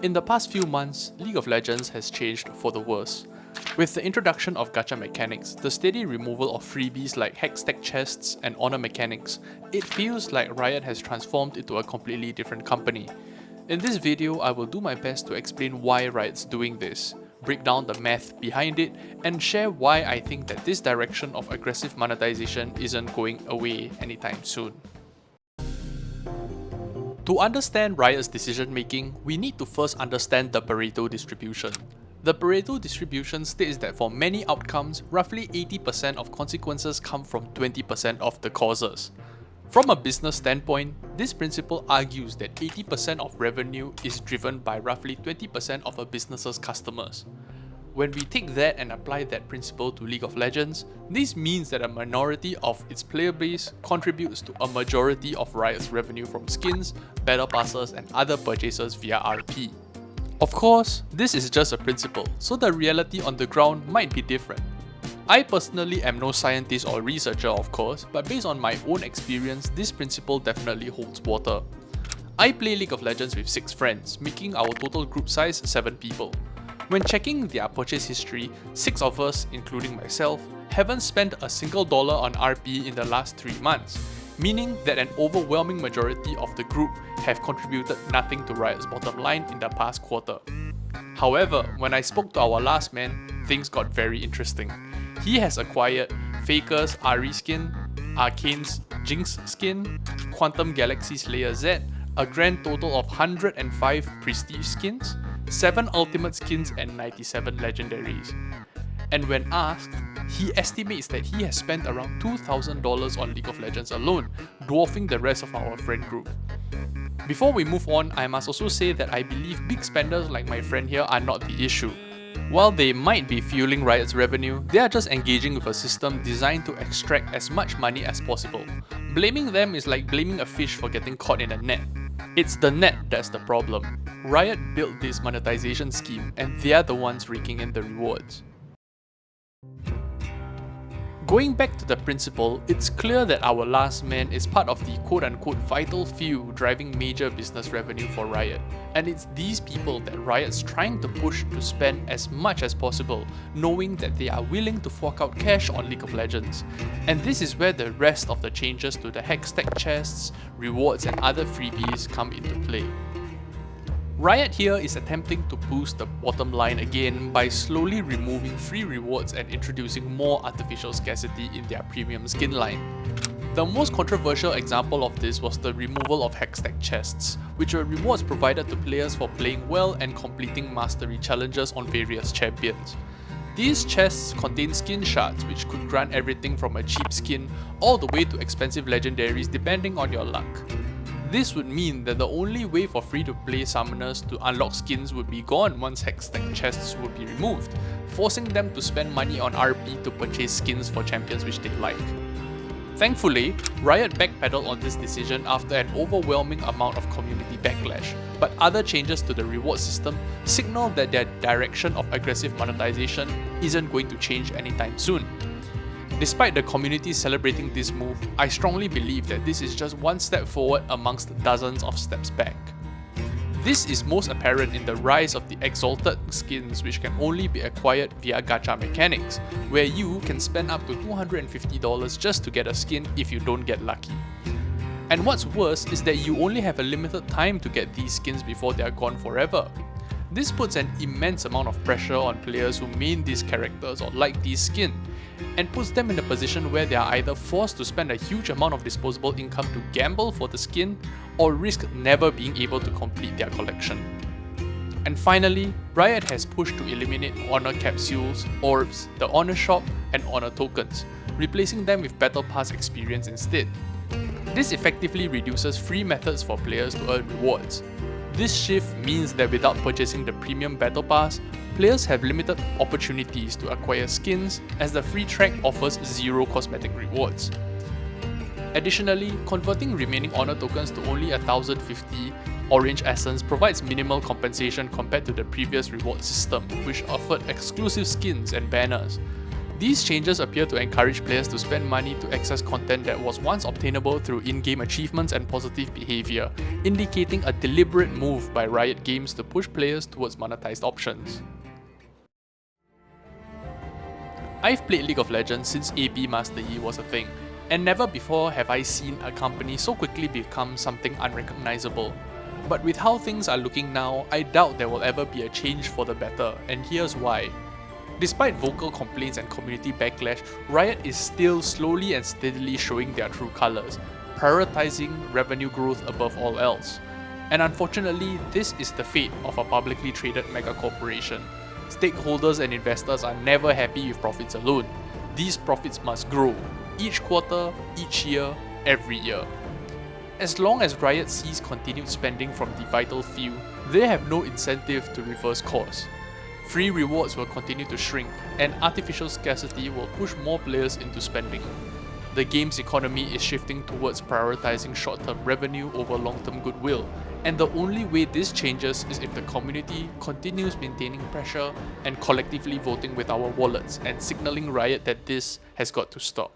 In the past few months, League of Legends has changed for the worse. With the introduction of gacha mechanics, the steady removal of freebies like Hextech Chests and honor mechanics, it feels like Riot has transformed into a completely different company. In this video, I will do my best to explain why Riot's doing this, break down the math behind it, and share why I think that this direction of aggressive monetization isn't going away anytime soon. To understand Riot's decision making, we need to first understand the Pareto distribution. The Pareto distribution states that for many outcomes, roughly 80% of consequences come from 20% of the causes. From a business standpoint, this principle argues that 80% of revenue is driven by roughly 20% of a business's customers. When we take that and apply that principle to League of Legends, this means that a minority of its player base contributes to a majority of Riot's revenue from skins, battle passes, and other purchases via RP. Of course, this is just a principle, so the reality on the ground might be different. I personally am no scientist or researcher, of course, but based on my own experience, this principle definitely holds water. I play League of Legends with 6 friends, making our total group size 7 people. When checking their purchase history, 6 of us, including myself, haven't spent a single dollar on RP in the last 3 months, meaning that an overwhelming majority of the group have contributed nothing to Riot's bottom line in the past quarter. However, when I spoke to our last man, things got very interesting. He has acquired Faker's Ahri skin, Arcane's Jinx skin, Quantum Galaxy Slayer Z, a grand total of 105 prestige skins, 7 ultimate skins and 97 legendaries. And when asked, he estimates that he has spent around $2,000 on League of Legends alone, dwarfing the rest of our friend group. Before we move on, I must also say that I believe big spenders like my friend here are not the issue. While they might be fueling Riot's revenue, they are just engaging with a system designed to extract as much money as possible. Blaming them is like blaming a fish for getting caught in a net. It's the net that's the problem. Riot built this monetization scheme and they're the ones raking in the rewards. Going back to the principle, it's clear that our last man is part of the quote-unquote vital few driving major business revenue for Riot. And it's these people that Riot's trying to push to spend as much as possible, knowing that they are willing to fork out cash on League of Legends. And this is where the rest of the changes to the Hextech Chests, rewards and other freebies come into play. Riot here is attempting to boost the bottom line again by slowly removing free rewards and introducing more artificial scarcity in their premium skin line. The most controversial example of this was the removal of Hextech Chests, which were rewards provided to players for playing well and completing mastery challenges on various champions. These chests contain skin shards which could grant everything from a cheap skin all the way to expensive legendaries depending on your luck. This would mean that the only way for free-to-play summoners to unlock skins would be gone once Hextech Chests would be removed, forcing them to spend money on RP to purchase skins for champions which they like. Thankfully, Riot backpedaled on this decision after an overwhelming amount of community backlash, but other changes to the reward system signal that their direction of aggressive monetization isn't going to change anytime soon. Despite the community celebrating this move, I strongly believe that this is just one step forward amongst dozens of steps back. This is most apparent in the rise of the exalted skins which can only be acquired via gacha mechanics, where you can spend up to $250 just to get a skin if you don't get lucky. And what's worse is that you only have a limited time to get these skins before they are gone forever. This puts an immense amount of pressure on players who main these characters or like these skins, and puts them in a position where they are either forced to spend a huge amount of disposable income to gamble for the skin, or risk never being able to complete their collection. And finally, Riot has pushed to eliminate honor capsules, orbs, the honor shop, and honor tokens, replacing them with battle pass experience instead. This effectively reduces free methods for players to earn rewards. This shift means that without purchasing the premium battle pass, players have limited opportunities to acquire skins as the free track offers 0 cosmetic rewards. Additionally, converting remaining honor tokens to only 1050 Orange Essence provides minimal compensation compared to the previous reward system, which offered exclusive skins and banners. These changes appear to encourage players to spend money to access content that was once obtainable through in-game achievements and positive behavior, indicating a deliberate move by Riot Games to push players towards monetized options. I've played League of Legends since AB Master Yi was a thing, and never before have I seen a company so quickly become something unrecognizable. But with how things are looking now, I doubt there will ever be a change for the better, and here's why. Despite vocal complaints and community backlash, Riot is still slowly and steadily showing their true colours, prioritizing revenue growth above all else. And unfortunately, this is the fate of a publicly traded mega corporation. Stakeholders and investors are never happy with profits alone. These profits must grow, each quarter, each year, every year. As long as Riot sees continued spending from the vital few, they have no incentive to reverse course. Free rewards will continue to shrink, and artificial scarcity will push more players into spending. The game's economy is shifting towards prioritizing short-term revenue over long-term goodwill, and the only way this changes is if the community continues maintaining pressure and collectively voting with our wallets and signaling Riot that this has got to stop.